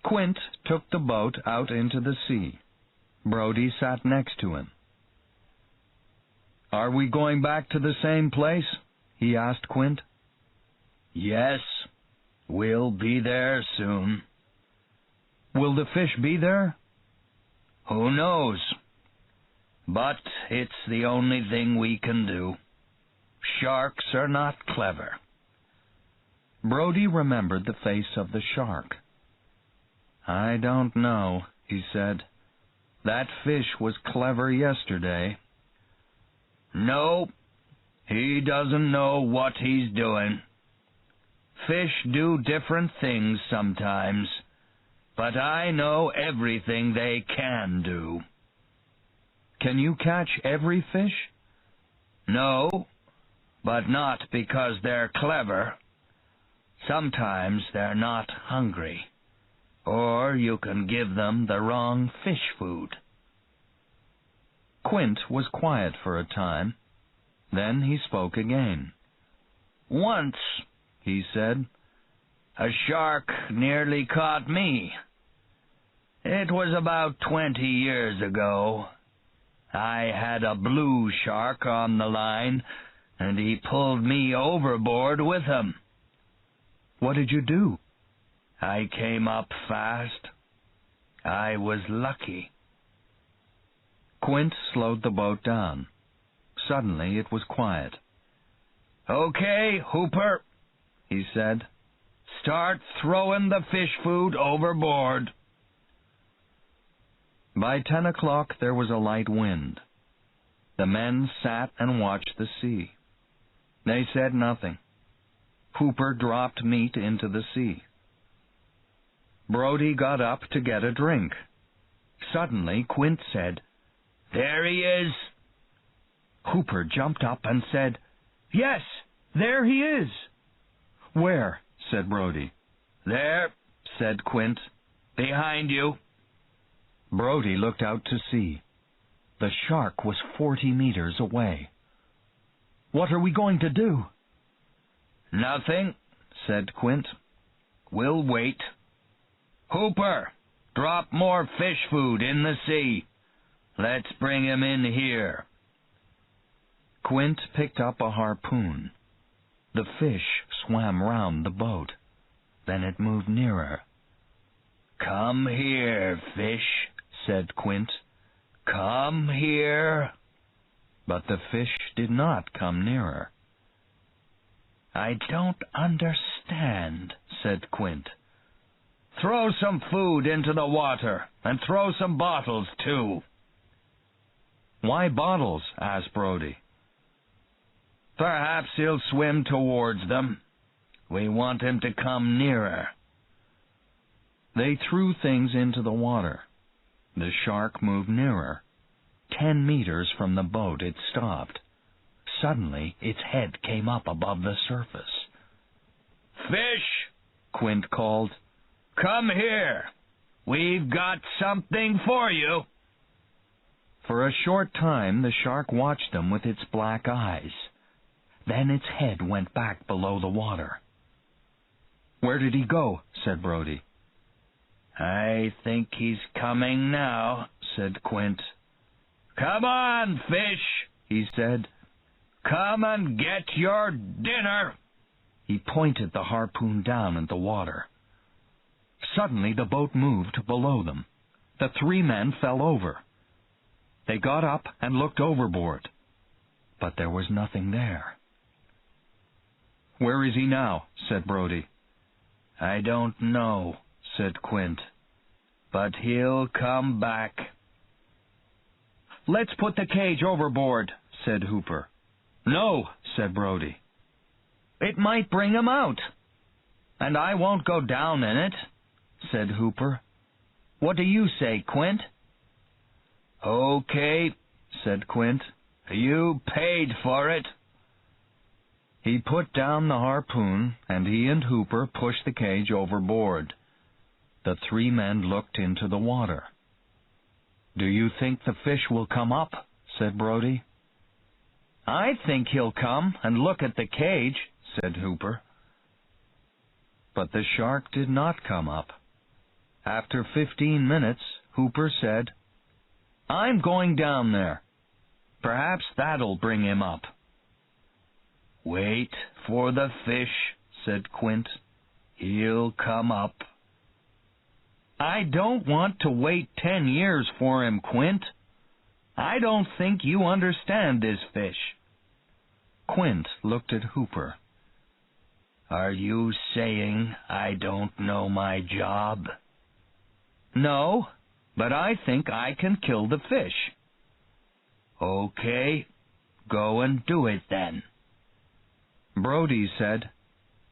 Quint took the boat out into the sea. Brody sat next to him. "Are we going back to the same place?" he asked Quint. "Yes, we'll be there soon." "Will the fish be there?" "Who knows? But it's the only thing we can do. Sharks are not clever." Brody remembered the face of the shark. "I don't know," he said. "That fish was clever yesterday." "No, he doesn't know what he's doing. Fish do different things sometimes, but I know everything they can do." "Can you catch every fish?" "No, but not because they're clever. Sometimes they're not hungry, or you can give them the wrong fish food." Quint was quiet for a time. Then he spoke again. "Once," he said, "a shark nearly caught me. It was about 20 years ago. I had a blue shark on the line, and he pulled me overboard with him." "What did you do?" "I came up fast. I was lucky." Quint slowed the boat down. Suddenly it was quiet. "Okay, Hooper," he said. "Start throwing the fish food overboard." By 10 o'clock there was a light wind. The men sat and watched the sea. They said nothing. Hooper dropped meat into the sea. Brody got up to get a drink. Suddenly Quint said, "There he is." Hooper jumped up and said, "Yes, there he is." "Where?" said Brody. "There," said Quint. "Behind you." Brody looked out to sea. The shark was 40 meters away. "What are we going to do?" "Nothing," said Quint. "We'll wait. Hooper, drop more fish food in the sea. Let's bring him in here." Quint picked up a harpoon. The fish swam round the boat. Then it moved nearer. "Come here, fish," said Quint. "Come here." But the fish did not come nearer. "I don't understand," said Quint. "Throw some food into the water, and throw some bottles, too." "Why bottles?" asked Brody. "Perhaps he'll swim towards them. We want him to come nearer." They threw things into the water. The shark moved nearer. 10 meters from the boat it stopped. Suddenly its head came up above the surface. "Fish," Quint called. "Come here. We've got something for you." For a short time the shark watched them with its black eyes. Then its head went back below the water. "Where did he go?" said Brody. "I think he's coming now," said Quint. "Come on, fish," he said. "Come and get your dinner." He pointed the harpoon down at the water. Suddenly the boat moved below them. The 3 men fell over. They got up and looked overboard, but there was nothing there. "Where is he now?" said Brody. "I don't know," said Quint, "but he'll come back." "Let's put the cage overboard," said Hooper. "No," said Brody. "It might bring him out." "And I won't go down in it," said Hooper. "What do you say, Quint?" "Okay," said Quint. "You paid for it." He put down the harpoon, and he and Hooper pushed the cage overboard. The three men looked into the water. "Do you think the fish will come up?" said Brody. "I think he'll come and look at the cage," said Hooper. But the shark did not come up. After 15 minutes, Hooper said, "I'm going down there. Perhaps that'll bring him up." "Wait for the fish," said Quint. "He'll come up." "I don't want to wait 10 years for him, Quint. I don't think you understand this fish." Quint looked at Hooper. "Are you saying I don't know my job?" "No, but I think I can kill the fish." "Okay, go and do it then." Brody said,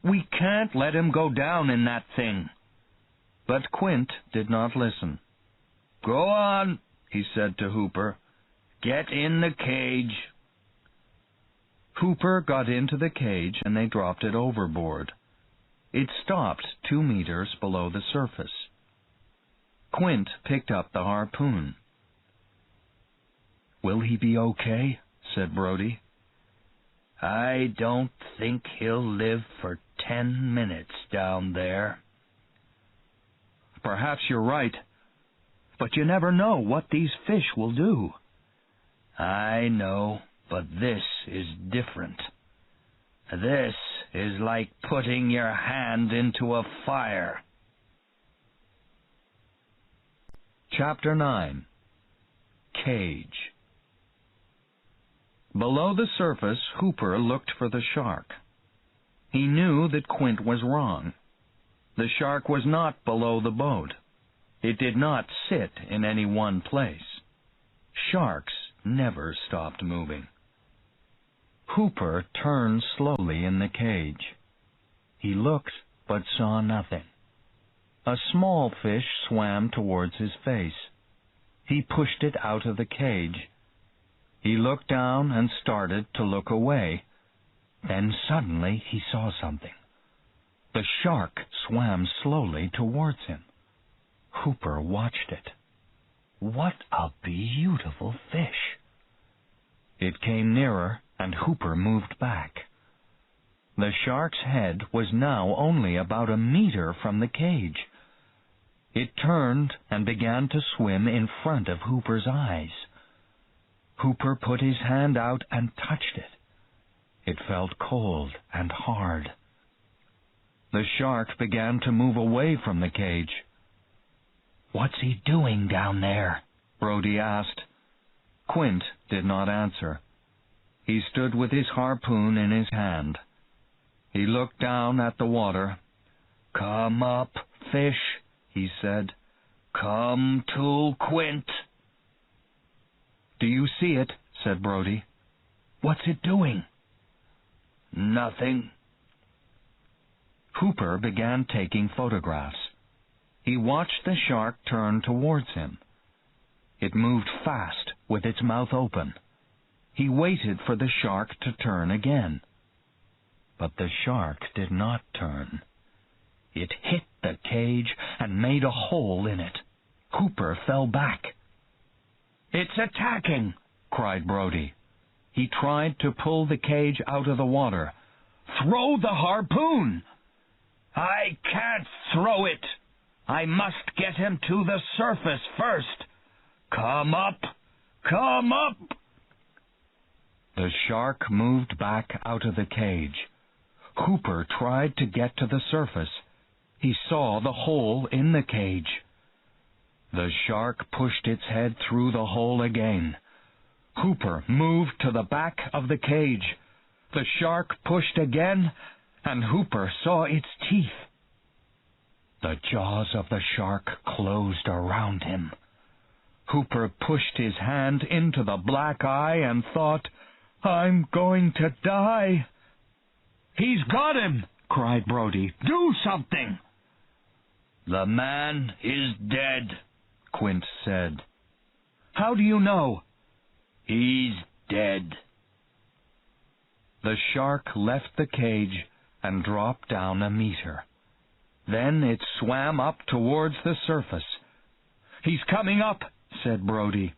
"We can't let him go down in that thing." But Quint did not listen. "Go on," he said to Hooper. "Get in the cage." Hooper got into the cage and they dropped it overboard. It stopped 2 meters below the surface. Quint picked up the harpoon. "Will he be okay?" said Brody. "I don't think he'll live for 10 minutes down there." "Perhaps you're right, but you never know what these fish will do." "I know, but this is different. This is like putting your hand into a fire." Chapter 9. Cage. Below the surface, Hooper looked for the shark. He knew that Quint was wrong. The shark was not below the boat. It did not sit in any one place. Sharks never stopped moving. Hooper turned slowly in the cage. He looked, but saw nothing. A small fish swam towards his face. He pushed it out of the cage. He looked down and started to look away. Then suddenly he saw something. The shark swam slowly towards him. Hooper watched it. What a beautiful fish! It came nearer, and Hooper moved back. The shark's head was now only about 1 meter from the cage. It turned and began to swim in front of Hooper's eyes. Hooper put his hand out and touched it. It felt cold and hard. The shark began to move away from the cage. "What's he doing down there?" Brody asked. Quint did not answer. He stood with his harpoon in his hand. He looked down at the water. "Come up, fish," he said. "Come to, Quint." "Do you see it?" said Brody. "What's it doing?" "Nothing." Hooper began taking photographs. He watched the shark turn towards him. It moved fast, with its mouth open. He waited for the shark to turn again. But the shark did not turn. It hit the cage and made a hole in it. Hooper fell back. "It's attacking!" cried Brody. He tried to pull the cage out of the water. "Throw the harpoon!" "I can't throw it. I must get him to the surface first. Come up! Come up!" The shark moved back out of the cage. Hooper tried to get to the surface. He saw the hole in the cage. The shark pushed its head through the hole again. Hooper moved to the back of the cage. The shark pushed again, and Hooper saw its teeth. The jaws of the shark closed around him. Hooper pushed his hand into the black eye and thought, "I'm going to die." "He's got him!" cried Brody. "Do something!" "The man is dead," Quint said. "How do you know?" "He's dead." The shark left the cage and dropped down a meter. Then it swam up towards the surface. "He's coming up," said Brody.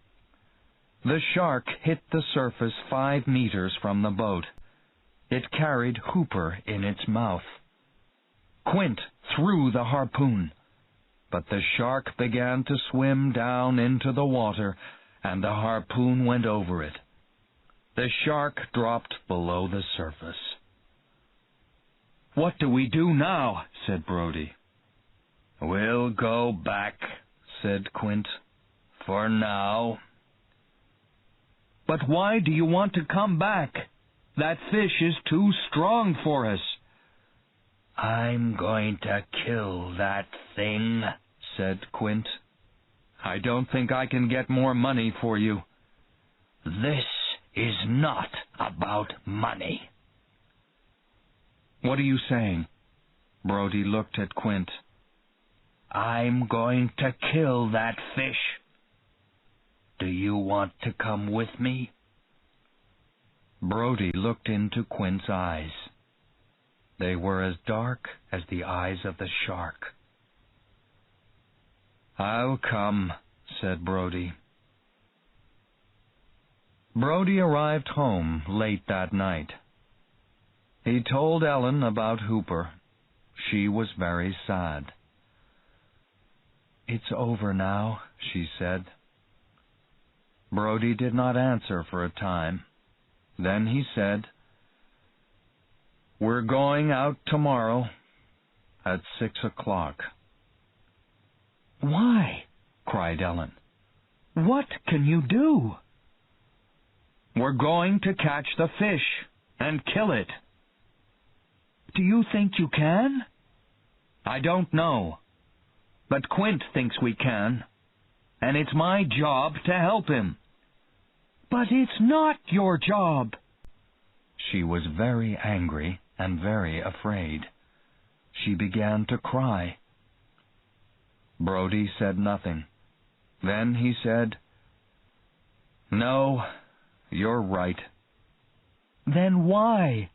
The shark hit the surface 5 meters from the boat. It carried Hooper in its mouth. Quint threw the harpoon, but the shark began to swim down into the water, and the harpoon went over it. The shark dropped below the surface. "What do we do now?" said Brody. "We'll go back," said Quint, "for now." "But why do you want to come back? That fish is too strong for us." "I'm going to kill that thing," said Quint. "I don't think I can get more money for you." "This is not about money." "What are you saying?" Brody looked at Quint. "I'm going to kill that fish. Do you want to come with me?" Brody looked into Quint's eyes. They were as dark as the eyes of the shark. "I'll come," said Brody. Brody arrived home late that night. He told Ellen about Hooper. She was very sad. "It's over now," she said. Brody did not answer for a time. Then he said, "We're going out tomorrow at 6 o'clock. "Why?" cried Ellen. "What can you do?" "We're going to catch the fish and kill it." "Do you think you can?" "I don't know. But Quint thinks we can, and it's my job to help him." "But it's not your job." She was very angry and very afraid. She began to cry. Brody said nothing. Then he said, "No, you're right." "Then why?"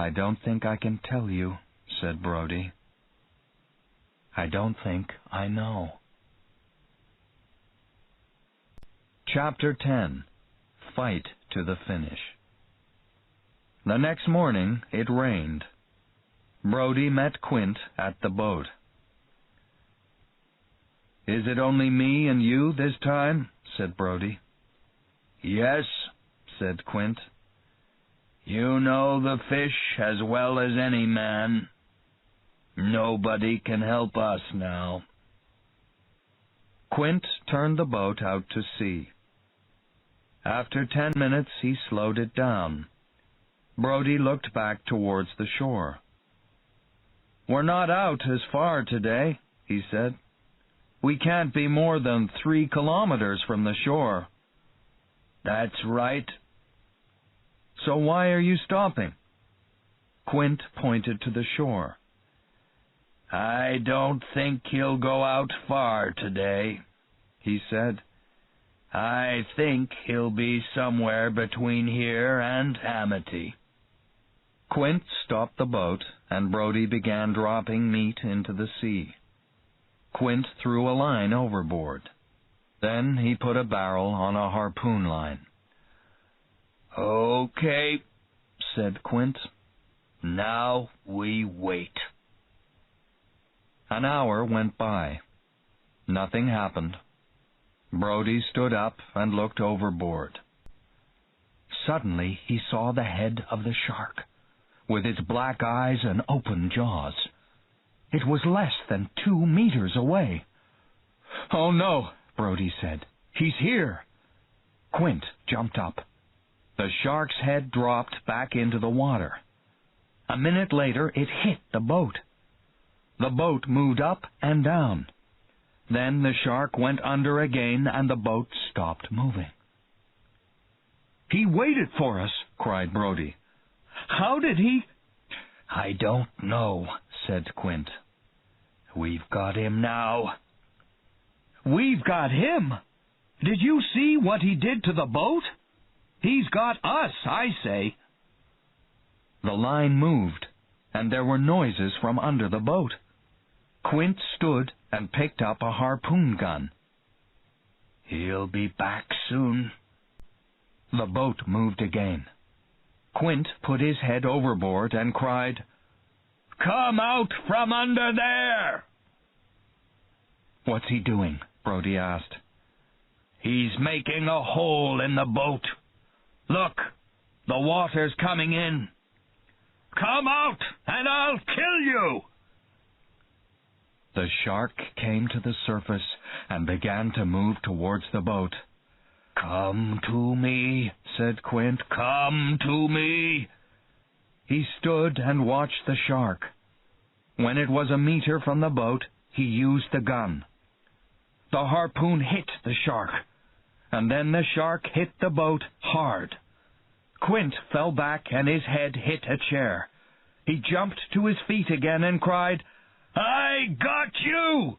"I don't think I can tell you," said Brody. "I don't think I know." Chapter 10. Fight to the Finish. The next morning it rained. Brody met Quint at the boat. "Is it only me and you this time?" said Brody. "Yes," said Quint. "You know the fish as well as any man. Nobody can help us now." Quint turned the boat out to sea. After 10 minutes he slowed it down. Brody looked back towards the shore. "We're not out as far today," he said. "We can't be more than 3 kilometers from the shore." "That's right." "So why are you stopping?" Quint pointed to the shore. "I don't think he'll go out far today," he said. "I think he'll be somewhere between here and Amity." Quint stopped the boat, and Brody began dropping meat into the sea. Quint threw a line overboard. Then he put a barrel on a harpoon line. "Okay," said Quint. "Now we wait." An hour went by. Nothing happened. Brody stood up and looked overboard. Suddenly he saw the head of the shark, with its black eyes and open jaws. It was less than 2 meters away. "Oh no," Brody said. "He's here." Quint jumped up. The shark's head dropped back into the water. A minute later it hit the boat. The boat moved up and down. Then the shark went under again, and the boat stopped moving. "He waited for us," cried Brody. "How did he—" "I don't know," said Quint. "We've got him now." "We've got him? Did you see what he did to the boat?" He's got us, I say." The line moved, and there were noises from under the boat. Quint stood and picked up a harpoon gun. "He'll be back soon." The boat moved again. Quint put his head overboard and cried, "Come out from under there!" "What's he doing?" Brody asked. "He's making a hole in the boat. Look, the water's coming in. Come out, and I'll kill you!" The shark came to the surface and began to move towards the boat. "Come to me," said Quint. "Come to me." He stood and watched the shark. When it was a meter from the boat, he used the gun. The harpoon hit the shark, and then the shark hit the boat hard. Quint fell back and his head hit a chair. He jumped to his feet again and cried, "I got you!"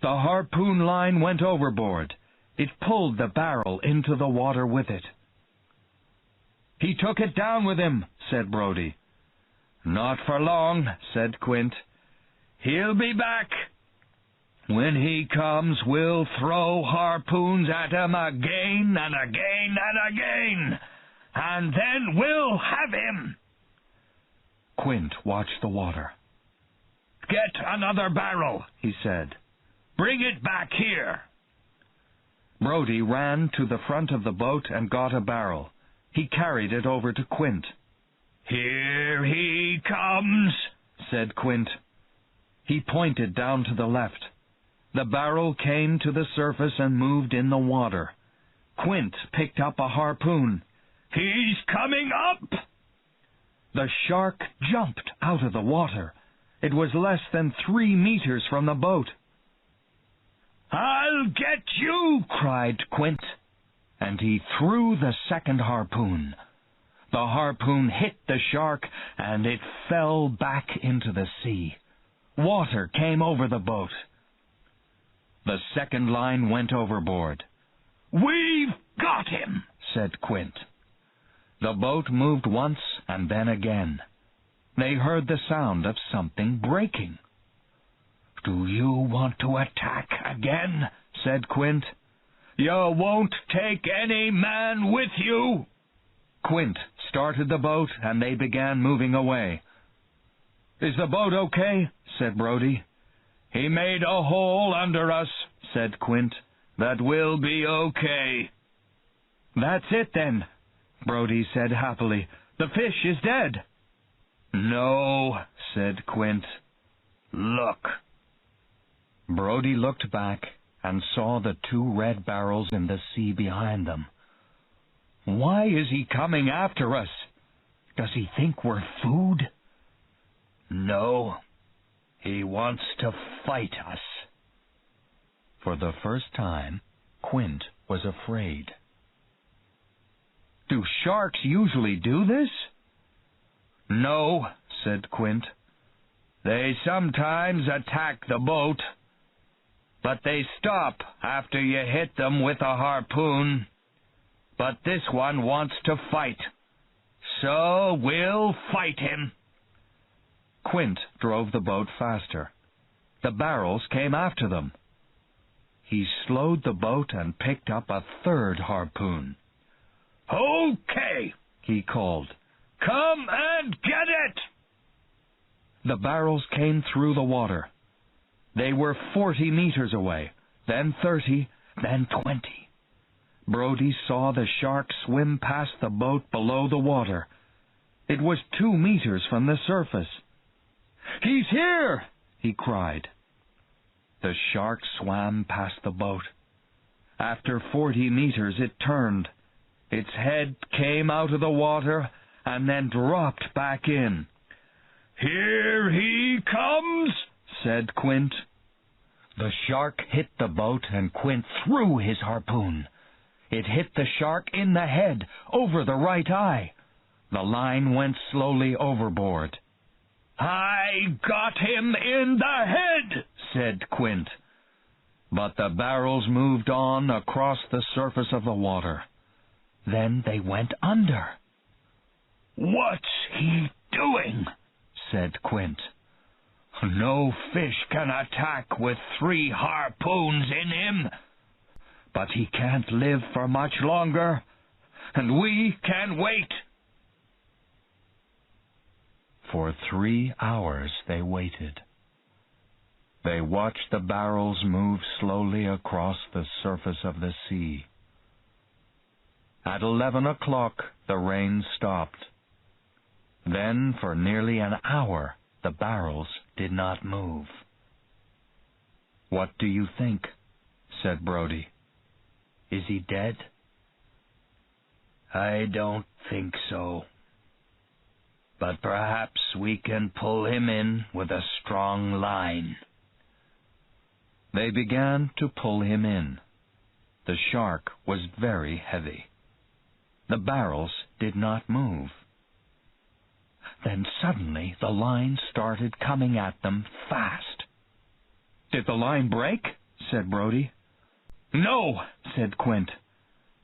The harpoon line went overboard. It pulled the barrel into the water with it. "He took it down with him," said Brody. "Not for long," said Quint. "He'll be back. When he comes, we'll throw harpoons at him again and again and again, and then we'll have him." Quint watched the water. "Get another barrel," he said. "Bring it back here." Brody ran to the front of the boat and got a barrel. He carried it over to Quint. "Here he comes," said Quint. He pointed down to the left. The barrel came to the surface and moved in the water. Quint picked up a harpoon. "He's coming up!" The shark jumped out of the water. It was less than 3 meters from the boat. "I'll get you!" cried Quint, and he threw the second harpoon. The harpoon hit the shark, and it fell back into the sea. Water came over the boat. The second line went overboard. "We've got him," said Quint. The boat moved once and then again. They heard the sound of something breaking. "Do you want to attack again?" said Quint. "You won't take any man with you." Quint started the boat and they began moving away. "Is the boat okay?" said Brody. "He made a hole under us," said Quint. "That will be okay." "That's it then," Brody said happily. "The fish is dead." "No," said Quint. "Look." Brody looked back and saw the 2 red barrels in the sea behind them. "Why is he coming after us? Does he think we're food?" "No. He wants to fight us." For the first time, Quint was afraid. "Do sharks usually do this?" "No," said Quint. "They sometimes attack the boat, but they stop after you hit them with a harpoon. But this one wants to fight, so we'll fight him." Quint drove the boat faster. The barrels came after them. He slowed the boat and picked up a 3rd harpoon. "Okay," he called. "Come and get it!" The barrels came through the water. They were 40 meters away, then 30, then 20. Brody saw the shark swim past the boat below the water. It was 2 meters from the surface. "He's here!" he cried. The shark swam past the boat. After 40 meters it turned. Its head came out of the water and then dropped back in. "Here he comes," said Quint. The shark hit the boat and Quint threw his harpoon. It hit the shark in the head, over the right eye. The line went slowly overboard. "I got him in the head," said Quint. But the barrels moved on across the surface of the water. Then they went under. "What's he doing?" said Quint. "No fish can attack with 3 harpoons in him. But he can't live for much longer, and we can wait." For 3 hours they waited. They watched the barrels move slowly across the surface of the sea. At 11 o'clock the rain stopped. Then for nearly an hour the barrels did not move. "What do you think?" said Brody. "Is he dead?" "I don't think so. But perhaps we can pull him in with a strong line." They began to pull him in. The shark was very heavy. The barrels did not move. Then suddenly the line started coming at them fast. "Did the line break?" said Brody. "No," said Quint.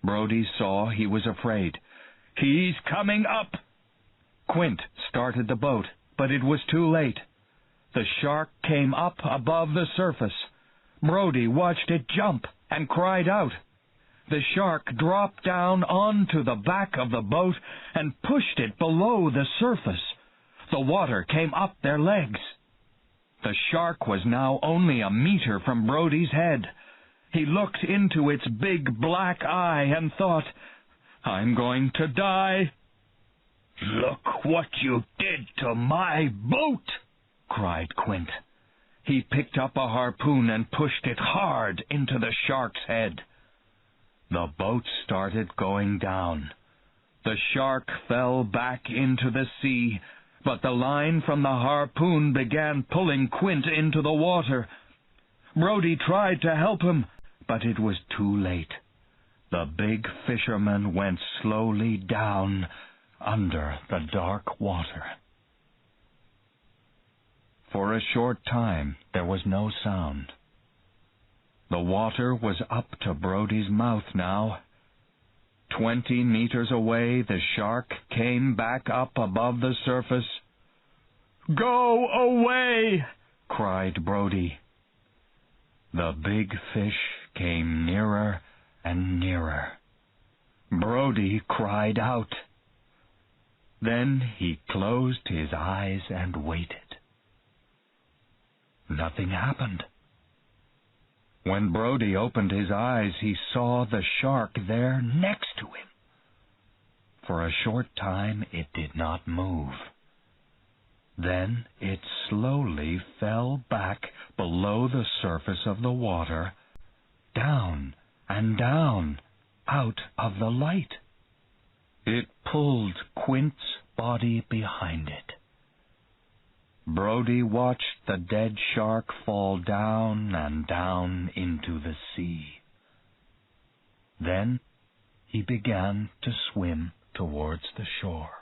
Brody saw he was afraid. "He's coming up." Quint started the boat, but it was too late. The shark came up above the surface. Brody watched it jump and cried out. The shark dropped down onto the back of the boat and pushed it below the surface. The water came up their legs. The shark was now only a meter from Brody's head. He looked into its big black eye and thought, "I'm going to die." "Look what you did to my boat!" cried Quint. He picked up a harpoon and pushed it hard into the shark's head. The boat started going down. The shark fell back into the sea, but the line from the harpoon began pulling Quint into the water. Brody tried to help him, but it was too late. The big fisherman went slowly down under the dark water. For a short time there was no sound. The water was up to Brody's mouth now. 20 meters away the shark came back up above the surface. "Go away!" cried Brody. The big fish came nearer and nearer. Brody cried out. Then he closed his eyes and waited. Nothing happened. When Brody opened his eyes, he saw the shark there next to him. For a short time it did not move. Then it slowly fell back below the surface of the water, down and down, out of the light. It pulled Quint's body behind it. Brody watched the dead shark fall down and down into the sea. Then he began to swim towards the shore.